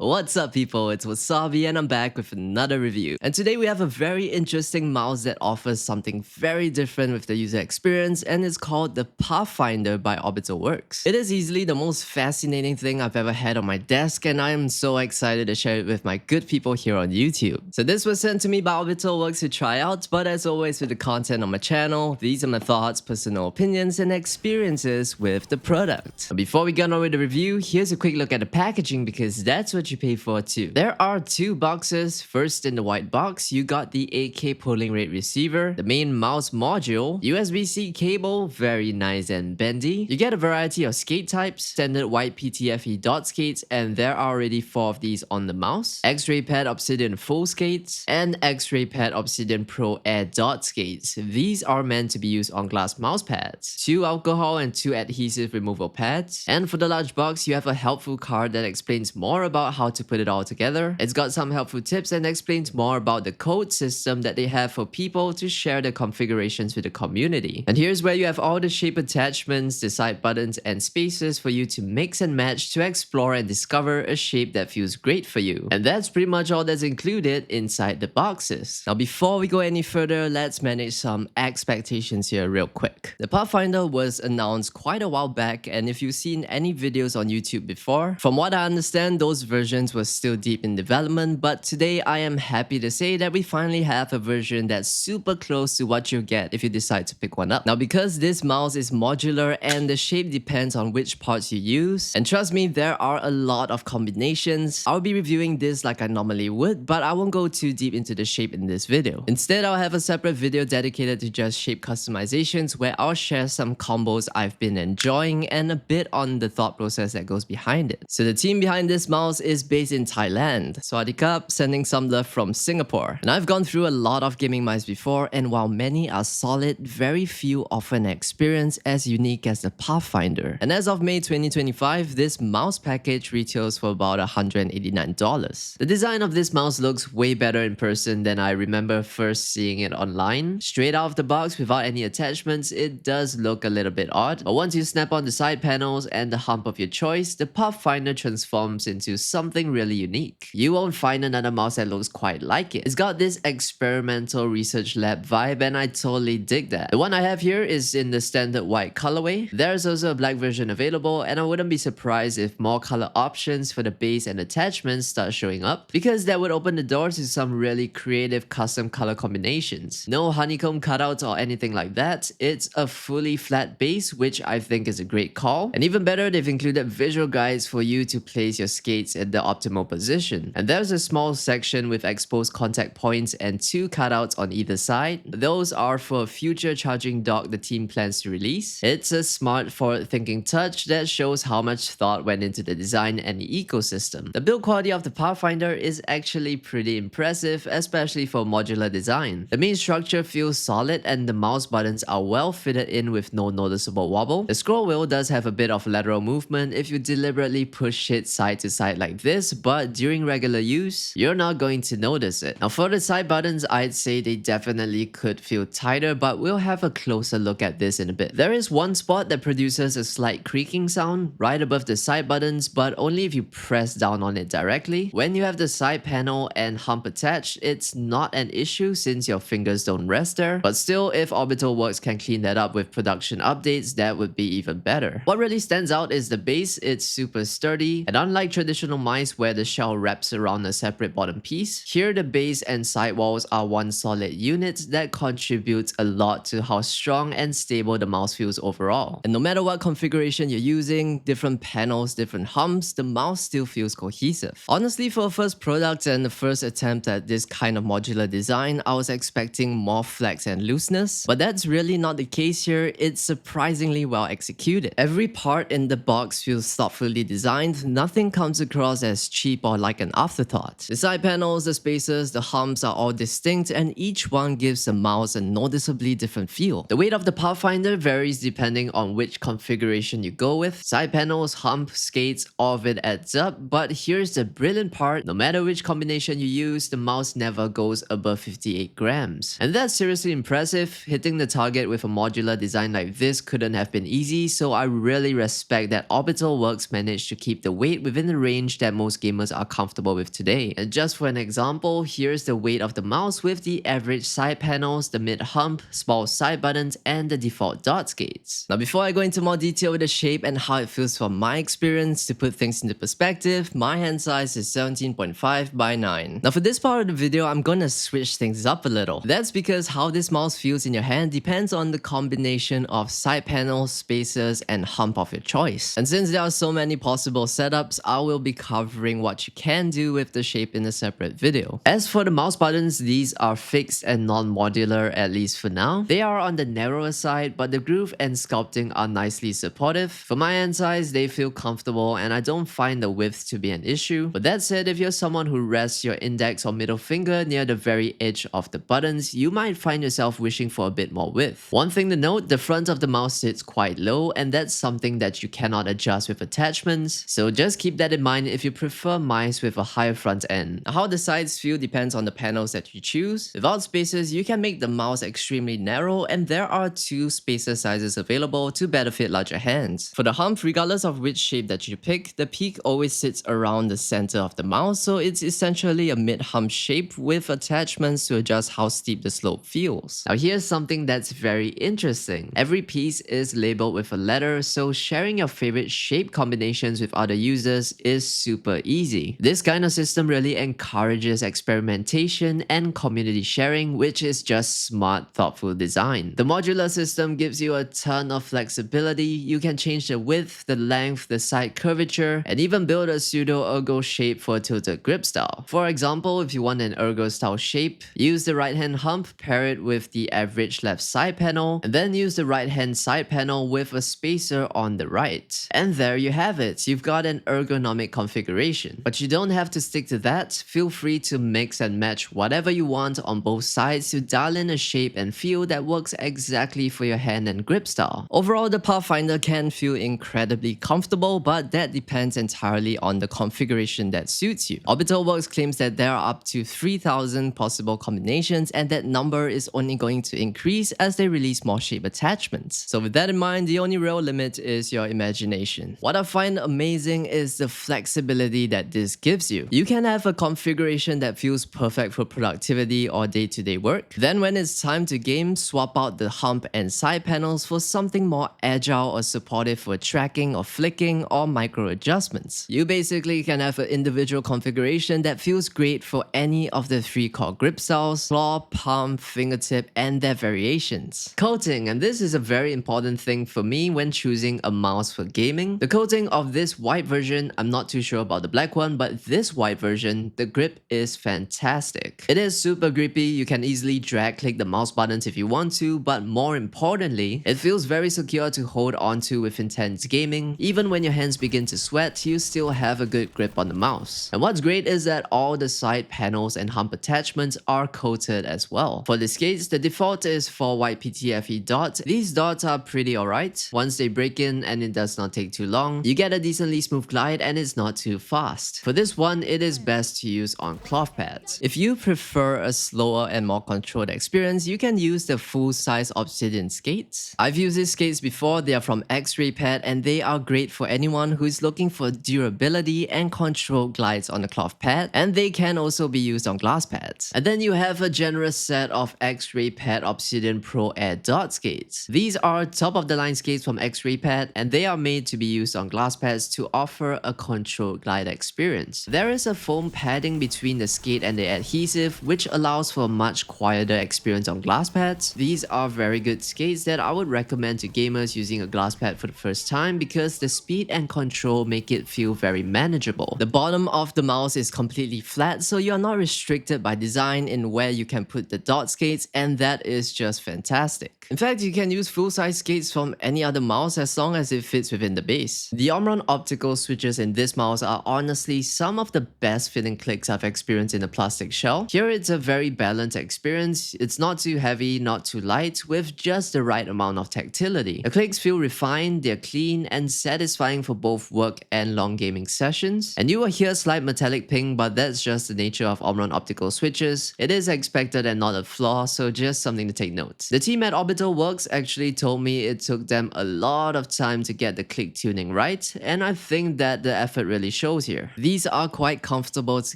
What's up people, it's Wasabi and I'm back with another review. And today we have a very interesting mouse that offers something very different with the user experience, and it's called the Pathfinder by Orbitalworks. It is easily the most fascinating thing I've ever had on my desk, and I am so excited to share it with my good people here on YouTube. So this was sent to me by Orbitalworks to try out, but as always with the content on my channel, these are my thoughts, personal opinions, and experiences with the product. But before we get on with the review, here's a quick look at the packaging because that's what you pay for too. There are two boxes. First, in the white box, you got the 8K polling rate receiver, the main mouse module, USB-C cable, very nice and bendy. You get a variety of skate types, standard white PTFE dot skates, and there are already 4 of these on the mouse, X-Ray Pad Obsidian full skates, and X-Ray Pad Obsidian Pro Air dot skates. These are meant to be used on glass mouse pads, 2 alcohol and 2 adhesive removal pads. And for the large box, you have a helpful card that explains more about how to put it all together. It's got some helpful tips and explains more about the code system that they have for people to share the configurations with the community. And here's where you have all the shape attachments, the side buttons, and spaces for you to mix and match to explore and discover a shape that feels great for you. And that's pretty much all that's included inside the boxes. Now before we go any further, let's manage some expectations here real quick. The Pathfinder was announced quite a while back, and if you've seen any videos on YouTube before, from what I understand, those versions were still deep in development, but today I am happy to say that we finally have a version that's super close to what you'll get if you decide to pick one up. Now because this mouse is modular and the shape depends on which parts you use, and trust me, there are a lot of combinations, I'll be reviewing this like I normally would, but I won't go too deep into the shape in this video. Instead, I'll have a separate video dedicated to just shape customizations where I'll share some combos I've been enjoying and a bit on the thought process that goes behind it. So the team behind this mouse is based in Thailand. Swadikap, sending some love from Singapore. And I've gone through a lot of gaming mice before, and while many are solid, very few offer an experience as unique as the Pathfinder. And as of May 2025, this mouse package retails for about $189. The design of this mouse looks way better in person than I remember first seeing it online. Straight out of the box without any attachments, it does look a little bit odd, but once you snap on the side panels and the hump of your choice, the Pathfinder transforms into something really unique. You won't find another mouse that looks quite like it. It's got this experimental research lab vibe, and I totally dig that. The one I have here is in the standard white colorway. There's also a black version available, and I wouldn't be surprised if more color options for the base and attachments start showing up, because that would open the door to some really creative custom color combinations. No honeycomb cutouts or anything like that. It's a fully flat base, which I think is a great call. And even better, they've included visual guides for you to place your skates in the optimal position. And there's a small section with exposed contact points and 2 cutouts on either side. Those are for a future charging dock the team plans to release. It's a smart, forward-thinking touch that shows how much thought went into the design and the ecosystem. The build quality of the Pathfinder is actually pretty impressive, especially for modular design. The main structure feels solid and the mouse buttons are well fitted in with no noticeable wobble. The scroll wheel does have a bit of lateral movement if you deliberately push it side to side like this, but during regular use, you're not going to notice it. Now for the side buttons, I'd say they definitely could feel tighter, but we'll have a closer look at this in a bit. There is one spot that produces a slight creaking sound right above the side buttons, but only if you press down on it directly. When you have the side panel and hump attached, it's not an issue since your fingers don't rest there, but still, if Orbitalworks can clean that up with production updates, that would be even better. What really stands out is the base. It's super sturdy, and unlike traditional mice where the shell wraps around a separate bottom piece, here the base and sidewalls are one solid unit that contributes a lot to how strong and stable the mouse feels overall. And no matter what configuration you're using, different panels, different humps, the mouse still feels cohesive. Honestly, for a first product and the first attempt at this kind of modular design, I was expecting more flex and looseness, but that's really not the case here. It's surprisingly well executed. Every part in the box feels thoughtfully designed. Nothing comes across as cheap or like an afterthought. The side panels, the spaces, the humps are all distinct, and each one gives the mouse a noticeably different feel. The weight of the Pathfinder varies depending on which configuration you go with. Side panels, hump, skates, all of it adds up, but here's the brilliant part. No matter which combination you use, the mouse never goes above 58 grams. And that's seriously impressive. Hitting the target with a modular design like this couldn't have been easy, so I really respect that Orbitalworks managed to keep the weight within the range that that most gamers are comfortable with today. And just for an example, here's the weight of the mouse with the average side panels, the mid hump, small side buttons, and the default dots gates. Now before I go into more detail with the shape and how it feels from my experience, to put things into perspective, my hand size is 17.5 by 9. Now for this part of the video, I'm gonna switch things up a little. That's because how this mouse feels in your hand depends on the combination of side panels, spacers, and hump of your choice. And since there are so many possible setups, I will be covering what you can do with the shape in a separate video. As for the mouse buttons, these are fixed and non-modular, at least for now. They are on the narrower side, but the groove and sculpting are nicely supportive. For my hand size, they feel comfortable and I don't find the width to be an issue. But that said, if you're someone who rests your index or middle finger near the very edge of the buttons, you might find yourself wishing for a bit more width. One thing to note, the front of the mouse sits quite low, and that's something that you cannot adjust with attachments, so just keep that in mind if you prefer mice with a higher front end. How the sides feel depends on the panels that you choose. Without spacers, you can make the mouse extremely narrow, and there are 2 spacer sizes available to better fit larger hands. For the hump, regardless of which shape that you pick, the peak always sits around the center of the mouse, so it's essentially a mid-hump shape with attachments to adjust how steep the slope feels. Now here's something that's very interesting. Every piece is labeled with a letter, so sharing your favorite shape combinations with other users is super easy. This kind of system really encourages experimentation and community sharing, which is just smart, thoughtful design. The modular system gives you a ton of flexibility. You can change the width, the length, the side curvature, and even build a pseudo-ergo shape for a tilted grip style. For example, if you want an ergo style shape, use the right hand hump, pair it with the average left side panel, and then use the right hand side panel with a spacer on the right. And there you have it. You've got an ergonomic configuration. But you don't have to stick to that. Feel free to mix and match whatever you want on both sides to dial in a shape and feel that works exactly for your hand and grip style. Overall, the Pathfinder can feel incredibly comfortable, but that depends entirely on the configuration that suits you. Orbitalworks claims that there are up to 3,000 possible combinations, and that number is only going to increase as they release more shape attachments. So with that in mind, the only real limit is your imagination. What I find amazing is the flexibility that this gives you. You can have a configuration that feels perfect for productivity or day-to-day work. Then when it's time to game, swap out the hump and side panels for something more agile or supportive for tracking or flicking or micro adjustments. You basically can have an individual configuration that feels great for any of the 3 core grip styles: claw, palm, fingertip, and their variations. Coating, and this is a very important thing for me when choosing a mouse for gaming. The coating of this white version, I'm not too sure about the black one, but this white version, the grip is fantastic. It is super grippy, you can easily drag click the mouse buttons if you want to, but more importantly, it feels very secure to hold onto with intense gaming. Even when your hands begin to sweat, you still have a good grip on the mouse. And what's great is that all the side panels and hump attachments are coated as well. For the skates, the default is 4 white PTFE dots. These dots are pretty alright. Once they break in and it does not take too long, you get a decently smooth glide and it's not too fast. For this one, it is best to use on cloth pads. If you prefer a slower and more controlled experience, you can use the full-size Obsidian skates. I've used these skates before. They are from X-Ray Pad and they are great for anyone who is looking for durability and controlled glides on a cloth pad, and they can also be used on glass pads. And then you have a generous set of X-Ray Pad Obsidian Pro Air Dot skates. These are top-of-the-line skates from X-Ray Pad, and they are made to be used on glass pads to offer a controlled glide experience. There is a foam padding between the skate and the adhesive, which allows for a much quieter experience on glass pads. These are very good skates that I would recommend to gamers using a glass pad for the first time because the speed and control make it feel very manageable. The bottom of the mouse is completely flat, so you're not restricted by design in where you can put the dot skates, and that is just fantastic. In fact, you can use full-size skates from any other mouse as long as it fits within the base. The Omron Optical switches in this mouse are honestly some of the best fitting clicks I've experienced in a plastic shell. Here it's a very balanced experience. It's not too heavy, not too light, with just the right amount of tactility. The clicks feel refined, they're clean and satisfying for both work and long gaming sessions. And you will hear slight metallic ping, but that's just the nature of Omron Optical switches. It is expected and not a flaw, so just something to take note. The team at Orbitalworks actually told me it took them a lot of time to get the click tuning right, and I think that the effort really shows here. These are quite comfortable to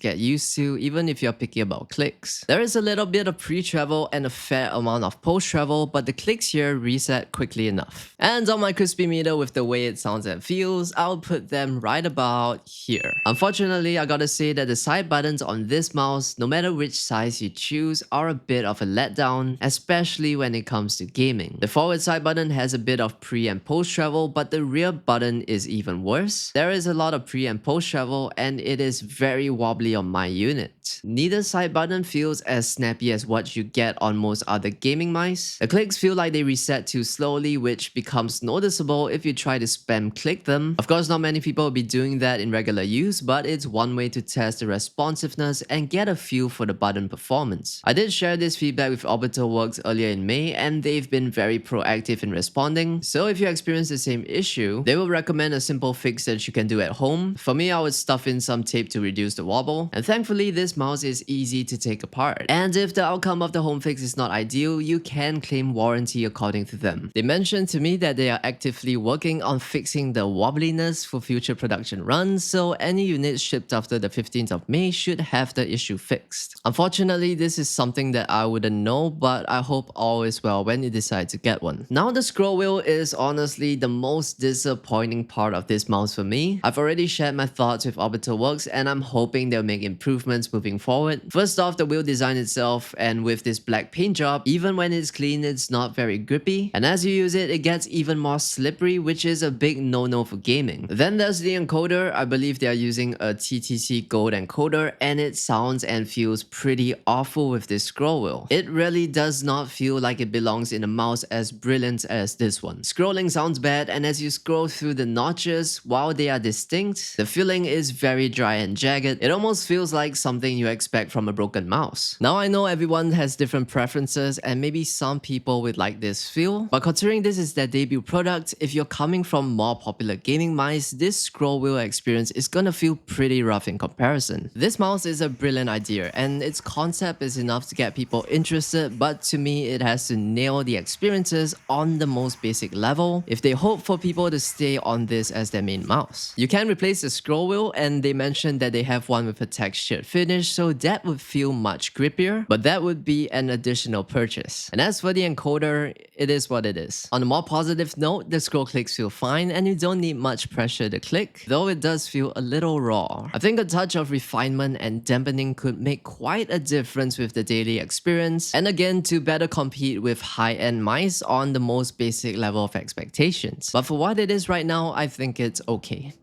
get used to even if you're picky about clicks. There is a little bit of pre-travel and a fair amount of post-travel, but the clicks here reset quickly enough. And on my crispy meter, with the way it sounds and feels, I'll put them right about here. Unfortunately, I gotta say that the side buttons on this mouse, no matter which size you choose, are a bit of a letdown, especially when it comes to gaming. The forward side button has a bit of pre and post travel, but the rear button is even worse. There is a lot of pre and post travel, and it is very wobbly on my unit. Neither side button feels as snappy as what you get on most other gaming mice. The clicks feel like they reset too slowly, which becomes noticeable if you try to spam click them. Of course, not many people will be doing that in regular use, but it's one way to test the responsiveness and get a feel for the button performance. I did share this feedback with Orbitalworks earlier in May, and they've been very proactive in responding. So if you experience the same issue, they will recommend a simple fix that you can do at home. For me, I would stuff in some tape to reduce the wobble, and thankfully this mouse is easy to take apart. And if the outcome of the home fix is not ideal, you can claim warranty according to them. They mentioned to me that they are actively working on fixing the wobbliness for future production runs, so any units shipped after the 15th of May should have the issue fixed. Unfortunately, this is something that I wouldn't know, but I hope all is well when you decide to get one. Now, the scroll wheel is honestly the most disappointing part of this mouse for me. I've already shared my thoughts with Orbitalworks, and I'm hoping they'll make improvements moving forward. First off, the wheel design itself, and with this black paint job, even when it's clean, it's not very grippy, and as you use it, it gets even more slippery, which is a big no-no for gaming. Then there's the encoder. I believe they are using a TTC Gold encoder, and it sounds and feels pretty awful with this scroll wheel. It really does not feel like it belongs in a mouse as brilliant as this one. Scrolling sounds bad, and as you scroll through the notches, while they are distinct, the feeling is very dry and jagged. It almost feels like something you expect from a broken mouse. Now, I know everyone has different preferences, and maybe some people would like this feel, but considering this is their debut product, if you're coming from more popular gaming mice, this scroll wheel experience is gonna feel pretty rough in comparison. This mouse is a brilliant idea, and its concept is enough to get people interested, but to me, it has to nail the experiences on the most basic level if they hope for people to stay on this as their main mouse. You can replace the scroll wheel, and they mentioned that they have one with a textured finish, so that would feel much grippier, but that would be an additional purchase. And as for the encoder, it is what it is. On a more positive note, the scroll clicks feel fine, and you don't need much pressure to click, though it does feel a little raw. I think a touch of refinement and dampening could make quite a difference with the daily experience, and again, to better compete with high-end mice on the most basic level of expectations. But for what it is right now, I think it's okay.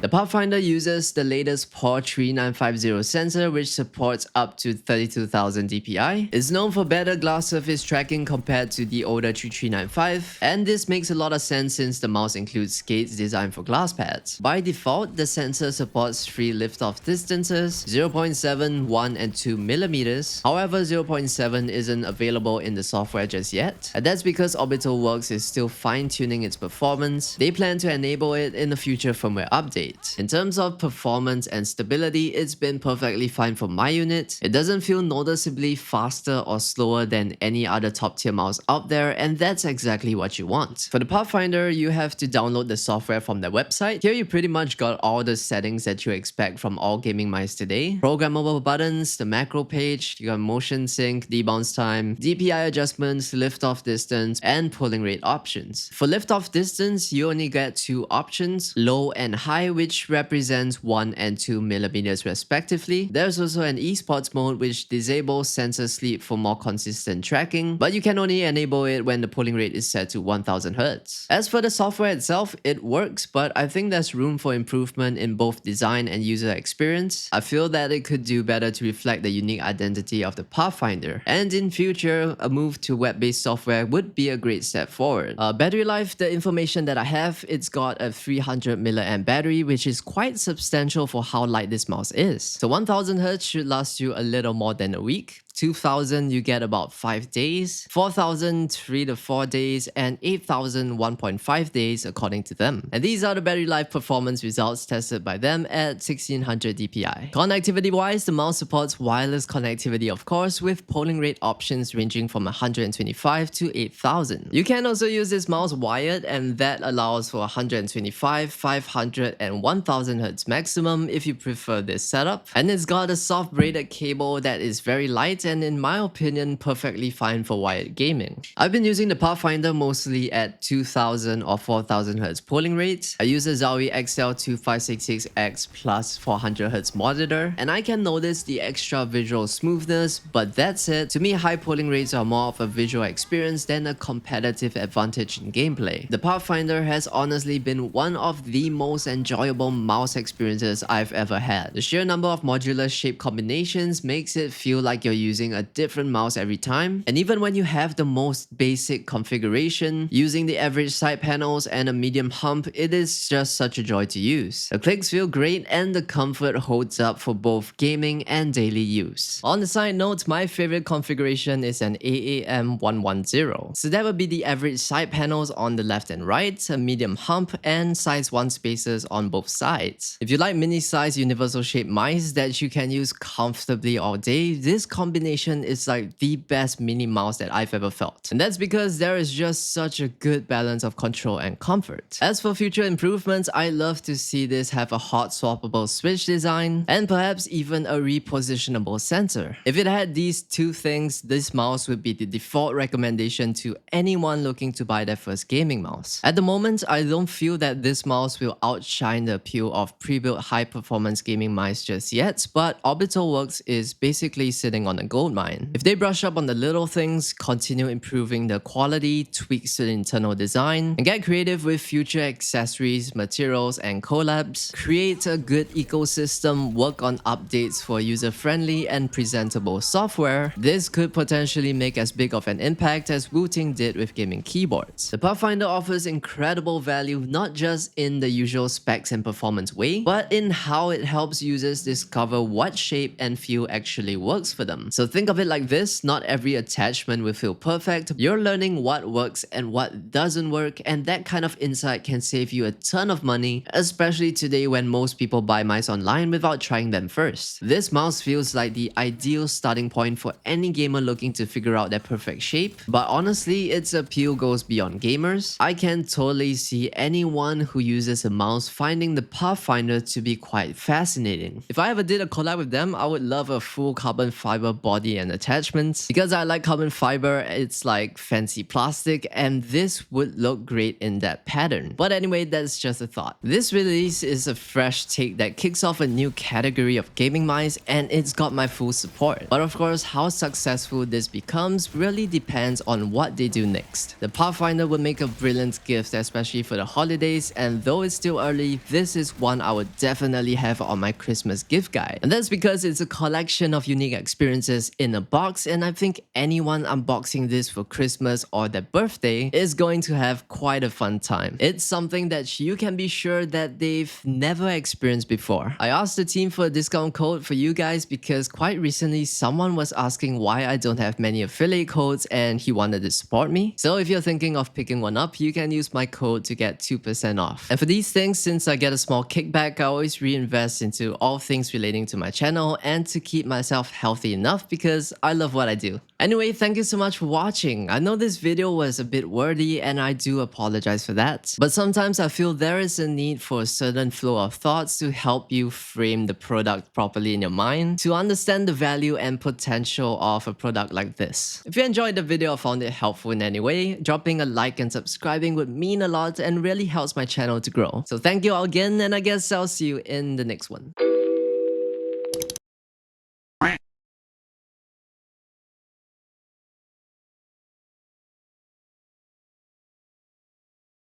The Pathfinder uses the latest POR 3950 sensor, which supports up to 32,000 dpi. It's known for better glass surface tracking compared to the older 3395, and this makes a lot of sense since the mouse includes gates designed for glass pads. By default, the sensor supports 3 liftoff distances, 0.7, 1, and 2 millimeters. However, 0.7 isn't available in the software just yet, and that's because Orbitalworks is still fine-tuning its performance. They plan to enable it in a future firmware update. In terms of performance and stability, it's been perfectly fine for my unit. It doesn't feel noticeably faster or slower than any other top tier mouse out there, and that's exactly what you want. For the Pathfinder, you have to download the software from their website. Here you pretty much got all the settings that you expect from all gaming mice today. Programmable buttons, the macro page, you got motion sync, debounce time, DPI adjustments, liftoff distance, and pulling rate options. For liftoff distance, you only get 2 options, low and high, which represents 1 and 2 millimeters respectively. There's also an esports mode which disables sensor sleep for more consistent tracking, but you can only enable it when the pulling rate is set to 1000 Hz. As for the software itself, it works, but I think there's room for improvement in both design and user experience. I feel that it could do better to reflect the unique identity of the Pathfinder, and in future, a move to web-based software would be a great step forward. Battery life, the information that I have, it's got a 300 mAh battery, which is quite substantial for how light this mouse is. So 1000Hz should last you a little more than a week. 2000 you get about 5 days, 4000 3 to 4 days, and 8000 1.5 days according to them. And these are the battery life performance results tested by them at 1600 dpi. Connectivity wise, the mouse supports wireless connectivity of course, with polling rate options ranging from 125 to 8000. You can also use this mouse wired, and that allows for 125, 500 and 1000 Hz maximum if you prefer this setup. And it's got a soft braided cable that is very light and in my opinion perfectly fine for wired gaming. I've been using the Pathfinder mostly at 2000 or 4000 Hz polling rates. I use the Zowie XL2566X plus 400Hz monitor, and I can notice the extra visual smoothness, but that's it. To me, high polling rates are more of a visual experience than a competitive advantage in gameplay. The Pathfinder has honestly been one of the most enjoyable mouse experiences I've ever had. The sheer number of modular shape combinations makes it feel like you're using a different mouse every time, and even when you have the most basic configuration, using the average side panels and a medium hump, it is just such a joy to use. The clicks feel great and the comfort holds up for both gaming and daily use. On the side note, my favorite configuration is an AAM110. So that would be the average side panels on the left and right, a medium hump, and size 1 spaces on both sides. If you like mini-size universal shape mice that you can use comfortably all day, this combination is like the best mini mouse that I've ever felt. And that's because there is just such a good balance of control and comfort. As for future improvements, I love to see this have a hot swappable switch design and perhaps even a repositionable sensor. If it had these two things, this mouse would be the default recommendation to anyone looking to buy their first gaming mouse. At the moment, I don't feel that this mouse will outshine the appeal of pre-built high-performance gaming mice just yet, but Orbitalworks is basically sitting on a gold mine. If they brush up on the little things, continue improving the quality, tweaks to the internal design, and get creative with future accessories, materials, and collabs, create a good ecosystem, work on updates for user-friendly and presentable software, this could potentially make as big of an impact as Wooting did with gaming keyboards. The Pathfinder offers incredible value not just in the usual specs and performance way, but in how it helps users discover what shape and feel actually works for them. So think of it like this, not every attachment will feel perfect. You're learning what works and what doesn't work, and that kind of insight can save you a ton of money, especially today when most people buy mice online without trying them first. This mouse feels like the ideal starting point for any gamer looking to figure out their perfect shape, but honestly, its appeal goes beyond gamers. I can totally see anyone who uses a mouse finding the Pathfinder to be quite fascinating. If I ever did a collab with them, I would love a full carbon fiber body and attachments. Because I like carbon fiber, it's like fancy plastic, and this would look great in that pattern. But anyway, that's just a thought. This release is a fresh take that kicks off a new category of gaming mice, and it's got my full support. But of course, how successful this becomes really depends on what they do next. The Pathfinder would make a brilliant gift, especially for the holidays, and though it's still early, this is one I would definitely have on my Christmas gift guide. And that's because it's a collection of unique experiences in a box, and I think anyone unboxing this for Christmas or their birthday is going to have quite a fun time. It's something that you can be sure that they've never experienced before. I asked the team for a discount code for you guys because quite recently someone was asking why I don't have many affiliate codes and he wanted to support me. So if you're thinking of picking one up, you can use my code to get 2% off. And for these things, since I get a small kickback, I always reinvest into all things relating to my channel and to keep myself healthy enough because I love what I do. Anyway, thank you so much for watching. I know this video was a bit wordy and I do apologize for that. But sometimes I feel there is a need for a certain flow of thoughts to help you frame the product properly in your mind, to understand the value and potential of a product like this. If you enjoyed the video or found it helpful in any way, dropping a like and subscribing would mean a lot and really helps my channel to grow. So thank you all again, and I guess I'll see you in the next one.